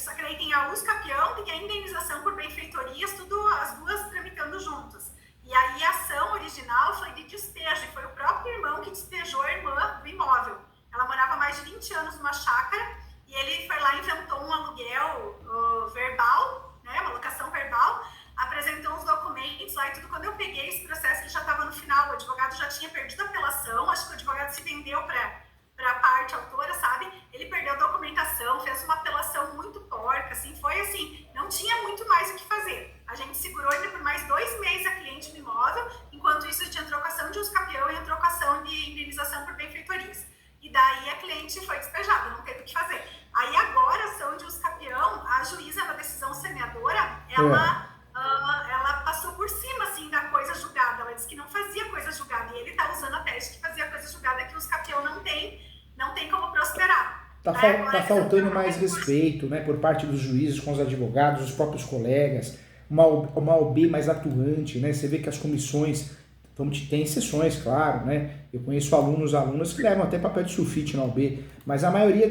só que daí tem a US campeão, tem a indenização por benfeitorias, tudo as duas tramitando juntas. E aí a ação original foi de despejo, e foi o próprio irmão que despejou a irmã do imóvel. Ela morava mais de 20 anos numa chácara, e ele foi lá e inventou um aluguel verbal, né, uma locação verbal, apresentou os documentos lá e tudo. Quando eu peguei esse processo, ele já estava no final, o advogado já tinha perdido a apelação, acho que o advogado se vendeu para a parte autora, sabe? Ele perdeu a documentação, fez uma apelação muito porca, assim, foi assim, não tinha muito mais o que fazer. A gente segurou ainda por mais 2 meses a cliente no imóvel, enquanto isso tinha trocação de usucapião e trocação de indenização por benfeitorias. E daí a cliente foi despejada, não teve o que fazer. Aí agora, a ação de usucapião, a juíza na decisão semeadora, ela passou por cima, assim, da coisa julgada. Ela disse que não fazia coisa julgada. E ele está usando a tese que fazia coisa julgada, que o usucapião não tem como prosperar. Tá faltando mais respeito, né, por parte dos juízes com os advogados, os próprios colegas, uma OB mais atuante, né? Você vê que as comissões, tem exceções, claro, né? Eu conheço alunas que levam até papel de sulfite na OB, mas a maioria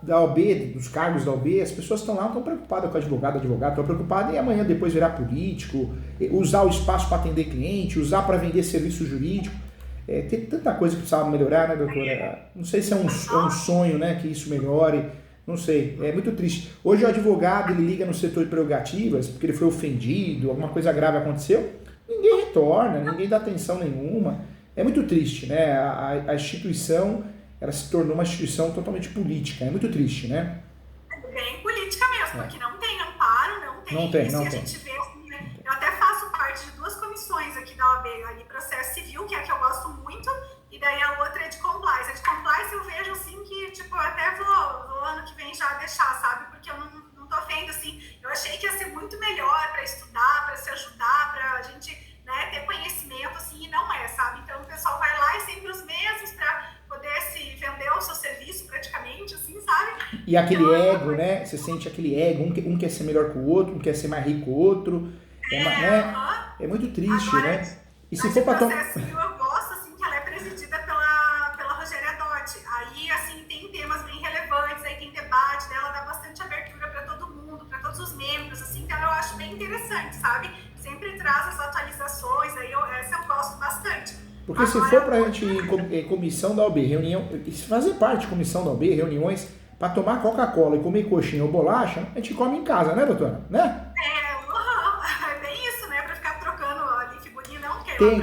da OB, dos cargos da OB, as pessoas estão lá, não estão preocupadas com advogado, estão preocupadas em amanhã depois virar político, usar o espaço para atender cliente, usar para vender serviço jurídico. Tem tanta coisa que precisava melhorar, né, doutora? Não sei se é um sonho, né, que isso melhore, não sei, é muito triste. Hoje o advogado, ele liga no setor de prerrogativas, porque ele foi ofendido, alguma coisa grave aconteceu, ninguém retorna, ninguém dá atenção nenhuma. É muito triste, né? A instituição, ela se tornou uma instituição totalmente política, é muito triste, né? Bem política mesmo, porque não tem amparo, não tem isso, e a gente vê assim, né? Eu até faço parte de 2 comissões aqui da OAB, a de processo civil, que é a que eu gosto muito, e daí a outra é de compliance. A de compliance eu vejo assim que, tipo, eu até vou ano que vem já deixar, sabe? Porque eu não tô vendo, assim, eu achei que ia ser muito melhor para estudar, para se ajudar, para a gente, né, ter conhecimento, assim, e não é, sabe? Então o pessoal vai lá e sempre os mesmos para poder se vender o seu serviço praticamente, assim, sabe? E aquele ego, né? Você sente aquele ego, um quer ser melhor que o outro, um quer ser mais rico que o outro. É muito triste, agora, né? E se for para processo civil, eu gosto, assim, que ela é presidida pela Rogéria Dotti. Aí, assim, tem temas bem relevantes, aí tem debate, dela dá bastante abertura para todo mundo, para todos os membros, assim, então eu acho bem interessante, sabe? Sempre traz as atualizações, aí essa eu gosto bastante. Porque agora, se for pra gente ir em comissão da OAB, reunião, se fazer parte de comissão da OAB, reuniões, para tomar Coca-Cola e comer coxinha ou bolacha, a gente come em casa, né, doutora? Né? É bem isso, né? Pra ficar trocando ali figurinha, não quero.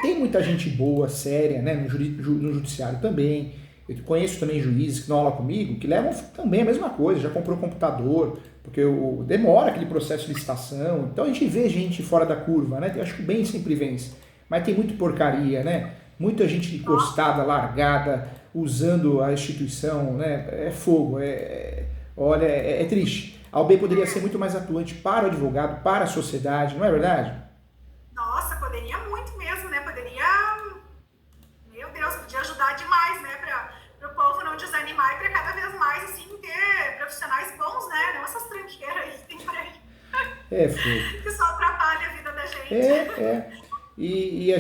Tem muita gente boa, séria, né, no judiciário também. Eu conheço também juízes que dão aula comigo, que levam também a mesma coisa, já comprou computador, porque demora aquele processo de licitação. Então a gente vê gente fora da curva, né? Eu acho que o bem sempre vence. Mas tem muito porcaria, né? Muita gente encostada, largada, usando a instituição, né? É fogo, olha, é triste. A OAB poderia ser muito mais atuante para o advogado, para a sociedade, não é verdade? Nossa, poderia muito mesmo, né? Poderia, meu Deus, podia ajudar demais, né? Para o povo não desanimar e para cada vez mais, assim, ter profissionais bons, né? Não essas tranqueiras aí que tem por aí. É fogo. Que só atrapalha a vida da gente. E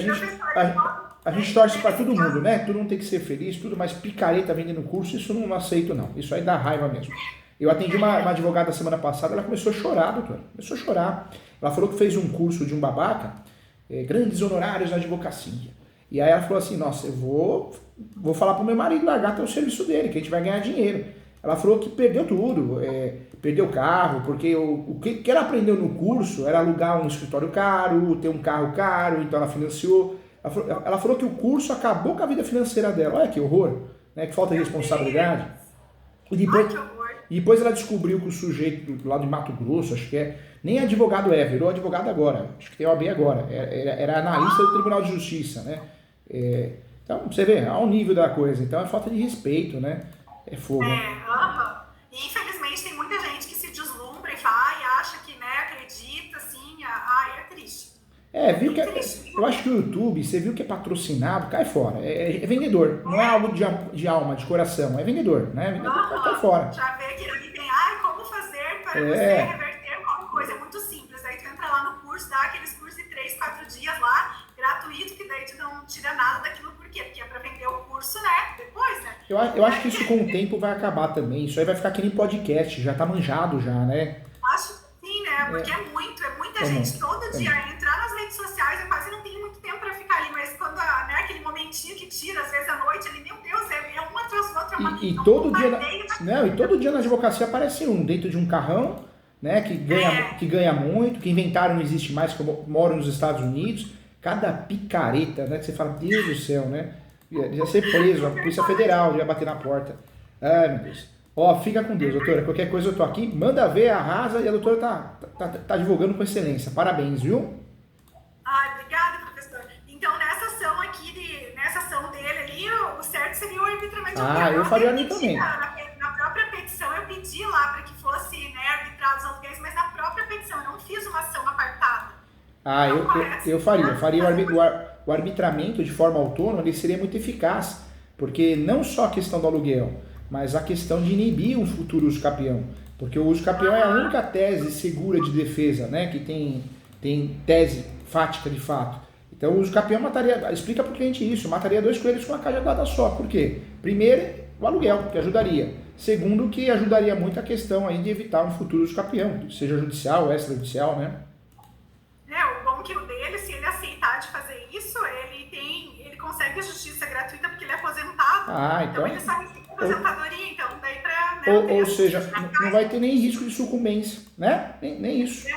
a gente torce para todo mundo, né? Todo mundo tem que ser feliz, tudo, mas picareta vendendo curso, isso eu não aceito, não. Isso aí dá raiva mesmo. Eu atendi uma advogada semana passada, ela começou a chorar, doutora. Começou a chorar. Ela falou que fez um curso de um babaca, grandes honorários na advocacia. E aí ela falou assim, nossa, eu vou falar pro meu marido largar até o serviço dele, que a gente vai ganhar dinheiro. Ela falou que perdeu tudo, perdeu o carro, porque o que ela aprendeu no curso era alugar um escritório caro, ter um carro caro, então ela financiou. Ela falou que o curso acabou com a vida financeira dela. Olha que horror, né? Que falta de responsabilidade. E depois ela descobriu que o sujeito do lado de Mato Grosso, acho que nem advogado virou advogado agora, acho que tem OAB agora, era analista do Tribunal de Justiça, né? Então, você vê, há um nível da coisa, então é falta de respeito, né? É fogo. E infelizmente tem muita gente que se deslumbra e vai e acha que, né, acredita, assim, é triste. Viu que eu acho que o YouTube, você viu que é patrocinado, cai fora. É vendedor, não é algo de alma, de coração, é vendedor, né? Vendedor cai fora. Já vê que ali tem, como fazer para você reverter alguma coisa, é muito simples. Aí tu entra lá no curso, dá aqueles cursos de 3, 4 dias lá, gratuito, que daí tu não tira nada daquilo, por quê? Porque é para vender o curso, né? Depois, né? Eu acho que isso com o tempo vai acabar também. Isso aí vai ficar que nem podcast, já tá manjado já, né? Acho que sim, né? Porque é muita gente Muito, todo dia entrar nas redes sociais, eu quase não tenho muito tempo para ficar ali, mas quando né, aquele momentinho que tira, às vezes à noite, ali, meu Deus, é uma atrás da outra, E todo dia na advocacia aparece um dentro de um carrão, né, que ganha muito, que inventaram não existe mais, que mora nos Estados Unidos. Cada picareta, né, que você fala, Deus do céu, né? Ia ser preso, a Polícia Federal ia bater na porta. Ai, meu Deus. Ó, fica com Deus, doutora. Qualquer coisa eu tô aqui, manda ver, arrasa, e a doutora tá divulgando com excelência. Parabéns, viu? Obrigada, professor. Então, nessa ação dele ali, o certo seria o arbitramento. Eu faria ali também. Na própria petição, eu pedi lá para que fosse arbitrado os aluguéis, mas na própria petição, eu não fiz uma ação apartada. Eu faria o arbitramento de forma autônoma, ele seria muito eficaz, porque não só a questão do aluguel, mas a questão de inibir um futuro uso capião, porque o uso capião é a única tese segura de defesa, né, que tem tese fática de fato. Então o uso capião explica para o cliente isso, mataria 2 coelhos com uma cajadada só. Por quê? Primeiro, o aluguel, que ajudaria. Segundo, que ajudaria muito a questão aí de evitar um futuro uso capião, seja judicial ou extrajudicial, né? O bom que o dele, se ele aceitar de fazer isso, ele consegue a justiça gratuita porque ele é aposentado. Então ele só recebe aposentadoria, então daí pra... Ou seja, não vai ter nem risco de sucumbência, né? Nem isso.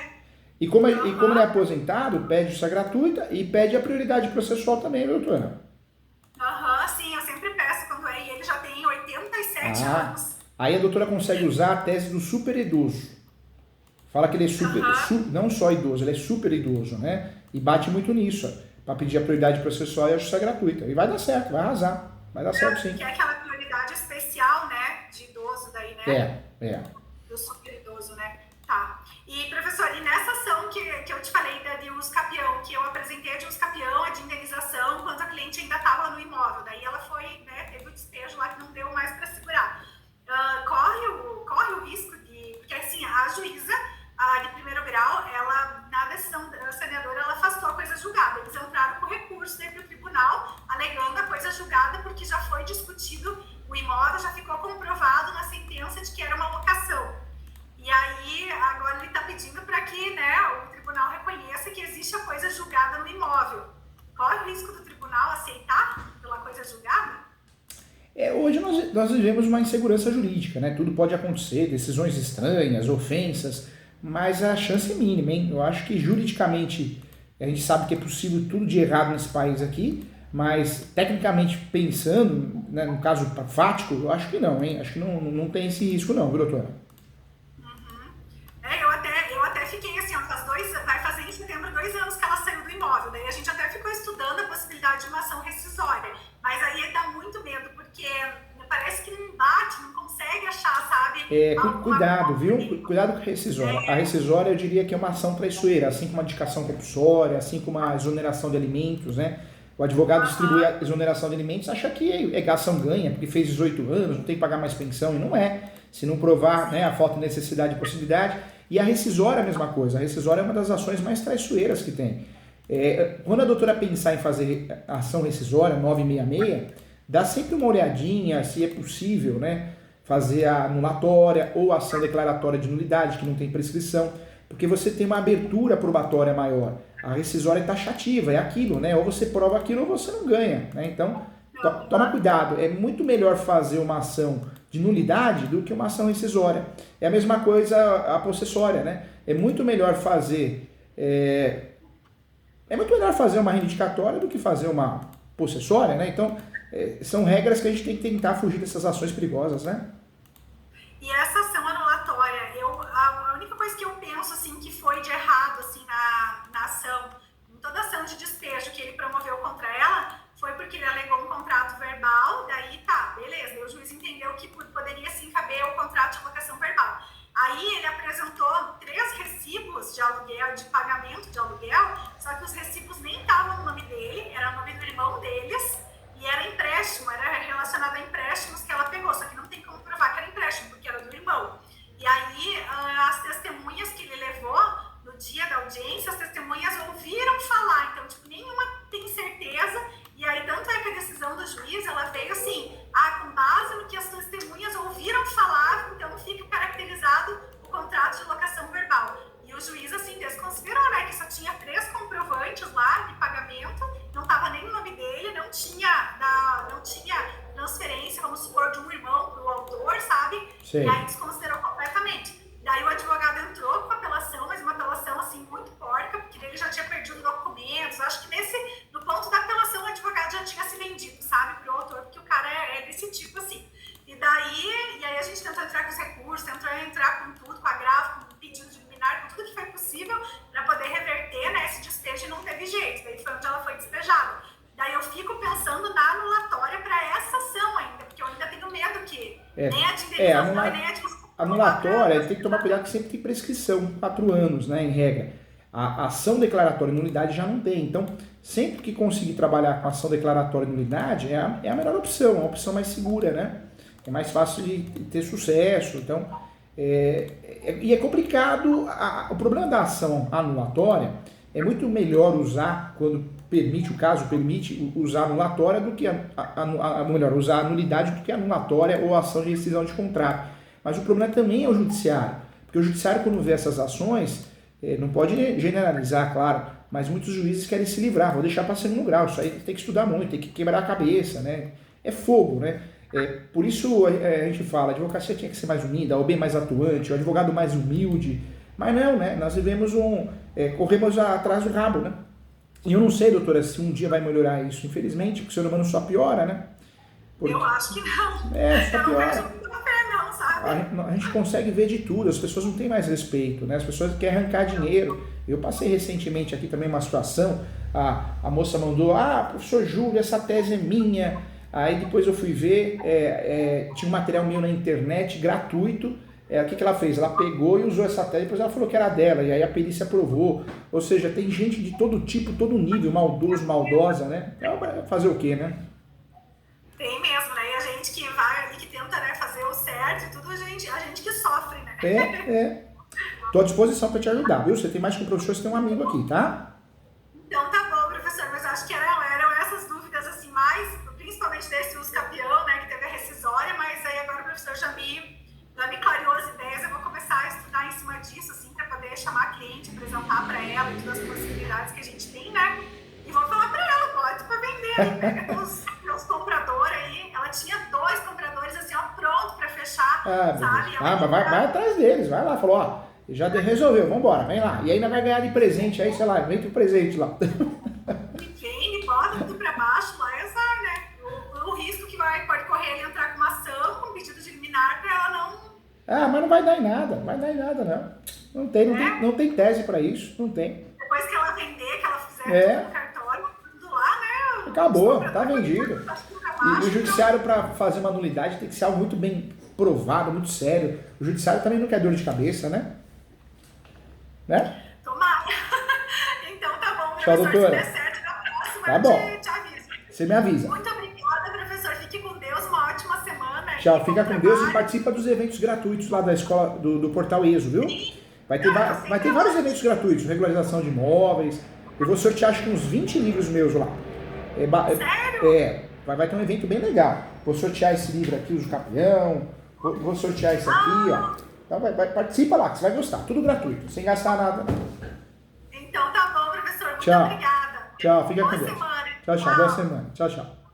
E como ele é aposentado, pede justiça gratuita e pede a prioridade processual também, viu, doutora? Sim, eu sempre peço quando ele já tem 87 anos. Aí a doutora consegue usar a tese do super idoso. Fala que ele é não só idoso, ele é super idoso, né? E bate muito nisso, para pedir a prioridade processual e a justiça gratuita. E vai dar certo, vai arrasar. Vai dar certo sim. Que é aquela prioridade especial, né? De idoso daí, né? Do super idoso, né? Tá. E, professor, e nessa ação que eu te falei de uso capião, que eu apresentei a de uso capião, a de indenização, enquanto a cliente ainda estava no imóvel. Daí ela foi, né? Teve o despejo lá que não deu mais para segurar. Corre o risco de... Porque, assim, a juíza... de primeiro grau, ela, na decisão saneadora, ela afastou a coisa julgada. Eles entraram com recurso para o tribunal, alegando a coisa julgada, porque já foi discutido o imóvel, já ficou comprovado na sentença de que era uma locação. E aí, agora ele está pedindo para que o tribunal reconheça que existe a coisa julgada no imóvel. Qual é o risco do tribunal aceitar pela coisa julgada? Hoje nós vivemos uma insegurança jurídica, né? Tudo pode acontecer, decisões estranhas, ofensas, mas a chance é mínima, hein? Eu acho que juridicamente a gente sabe que é possível tudo de errado nesse país aqui, mas tecnicamente pensando, né, no caso fático, eu acho que não, hein? Acho que não tem esse risco não, viu, doutora? Eu até fiquei assim, vai fazer em setembro 2 anos que ela saiu do imóvel, daí a gente até ficou estudando a possibilidade de uma ação rescisória, mas aí dá muito medo, porque parece que não bate, não consegue achar, sabe? Cuidado, viu? Cuidado com a rescisória. A rescisória eu diria que é uma ação traiçoeira, assim como uma indicação compulsória, assim como uma exoneração de alimentos, né? O advogado distribui a exoneração de alimentos, acha que é ação ganha, porque fez 18 anos, não tem que pagar mais pensão, e não é. Se não provar, né, a falta de necessidade e possibilidade. E a rescisória é a mesma coisa. A rescisória é uma das ações mais traiçoeiras que tem. Quando a doutora pensar em fazer ação rescisória 966, dá sempre uma olhadinha se é possível, né, fazer a anulatória ou a ação declaratória de nulidade, que não tem prescrição, porque você tem uma abertura probatória maior. A rescisória é taxativa, é aquilo, né? Ou você prova aquilo ou você não ganha, né? Então, toma cuidado. É muito melhor fazer uma ação de nulidade do que uma ação rescisória. É a mesma coisa a possessória, né? É muito melhor fazer uma reivindicatória do que fazer uma possessória, né? Então, são regras que a gente tem que tentar fugir dessas ações perigosas, né? E essa ação anulatória, a única coisa que eu penso, assim, que foi de errado, assim, na ação, em toda ação de despejo que ele promoveu contra ela, foi porque ele alegou um contrato verbal, daí tá, beleza, daí o juiz entendeu que poderia sim caber o contrato de locação verbal. Aí ele apresentou 3 recibos de aluguel, de pagamento de aluguel, só que os recibos nem estavam no nome dele, era o nome do irmão deles, e era empréstimo, era relacionado a empréstimos que ela pegou, só que não tem como provar que era empréstimo, porque era do irmão. E aí, as testemunhas que ele levou no dia da audiência, as testemunhas ouviram falar, então, tipo, nenhuma tem certeza, e aí, tanto é que a decisão do juiz, ela veio assim, com base Sei. E aí desconsiderou completamente. Daí o advogado entrou com a apelação, mas uma apelação assim muito porca, porque ele já tinha perdido documentos. Acho que no ponto da apelação o advogado já tinha se vendido, sabe, pro autor, porque o cara é desse tipo assim. E aí a gente tentou entrar com os recursos, tentou entrar com tudo, com agravo, com pedido de liminar, com tudo que foi possível para poder reverter, né, esse despejo, e não teve jeito. Daí foi onde ela foi despejada. Daí eu fico pensando na anulatória para essa ação ainda, porque eu ainda tenho medo que nem a de indenização nem a de... Anulatória, tem que tomar cuidado que sempre tem prescrição, 4 anos, né, em regra. A ação declaratória de nulidade já não tem. Então, sempre que conseguir trabalhar com ação declaratória de nulidade, é a melhor opção, a opção mais segura, né? É mais fácil de ter sucesso. Então, e é complicado. O problema da ação anulatória é muito melhor usar, quando permite, o caso permite usar anulatória do que melhor, usar a nulidade do que a anulatória ou a ação de rescisão de contrato. Mas o problema também é o judiciário, porque o judiciário, quando vê essas ações, não pode generalizar, claro, mas muitos juízes querem se livrar, vou deixar para segundo grau, isso aí tem que estudar muito, tem que quebrar a cabeça, né? É fogo, né? Por isso a gente fala, a advocacia tinha que ser mais unida, a OB mais atuante, o advogado mais humilde, mas não, né? Nós vivemos corremos atrás do rabo, né? E eu não sei, doutora, se um dia vai melhorar isso, infelizmente, porque o ser humano só piora, né? Eu acho que não. Só eu não piora. vejo muita fé não, sabe? A gente consegue ver de tudo, as pessoas não têm mais respeito, né? As pessoas querem arrancar dinheiro. Eu passei recentemente aqui também uma situação, a moça mandou, professor Júlio, essa tese é minha. Aí depois eu fui ver, tinha um material meu na internet, gratuito. O que ela fez? Ela pegou e usou essa tese, depois ela falou que era dela, e aí a perícia aprovou. Ou seja, tem gente de todo tipo, todo nível, maldoso, maldosa, né? Fazer o quê, né? Tem mesmo, né? E a gente que vai ali, que tenta, né, fazer o certo e tudo, a gente que sofre, né? Tô à disposição para te ajudar, viu? Você tem mais que um professor, você tem um amigo aqui, tá? Então tá bom, professor, mas acho que eram essas dúvidas, assim, mais, principalmente desse uso campeão, né, que teve a rescisória, mas aí agora o professor já me clareou as ideias, eu vou começar a estudar em cima disso, assim, para poder chamar a cliente, apresentar para ela e todas as possibilidades que a gente tem, né? E vou falar para ela, pode para vender, aí pega meus compradores aí. Ela tinha 2 compradores assim, ó, pronto para fechar, sabe? Mas vai atrás deles, vai lá, falou, já resolveu, vambora, vem lá. E ainda vai ganhar de presente aí, sei lá, vem com presente lá. Vem, bota tudo para baixo lá, azar, né? O risco que pode correr ele entrar com uma ação, com pedido de liminar para ela não... mas não vai dar em nada, não. Não tem tese para isso, não tem. Depois que ela vender, que ela fizer tudo no cartório, tudo lá, né? Acabou, tá vendido. E o judiciário, para fazer uma nulidade, tem que ser algo muito bem provado, muito sério. O judiciário também não quer dor de cabeça, né? Tomara. Então tá bom, Tchau, professor. doutora. Se der certo, na próxima Tá bom. Te aviso. Você me avisa. Muito obrigada, professor. Fique com Deus. Uma ótima semana. Tchau, fica com Deus e participa dos eventos gratuitos lá da escola do Portal ESO, viu? Vai ter vários eventos gratuitos, regularização de imóveis. Eu vou sortear acho que uns 20 livros meus lá. Sério? Vai ter um evento bem legal. Vou sortear esse livro aqui, o Campeão. Vou sortear esse aqui, ó. Então participa lá, que você vai gostar. Tudo gratuito, sem gastar nada. Então tá bom, professor. Muito Tchau. obrigada. Tchau, fica com Boa Deus. semana. Tchau, boa semana. Tchau.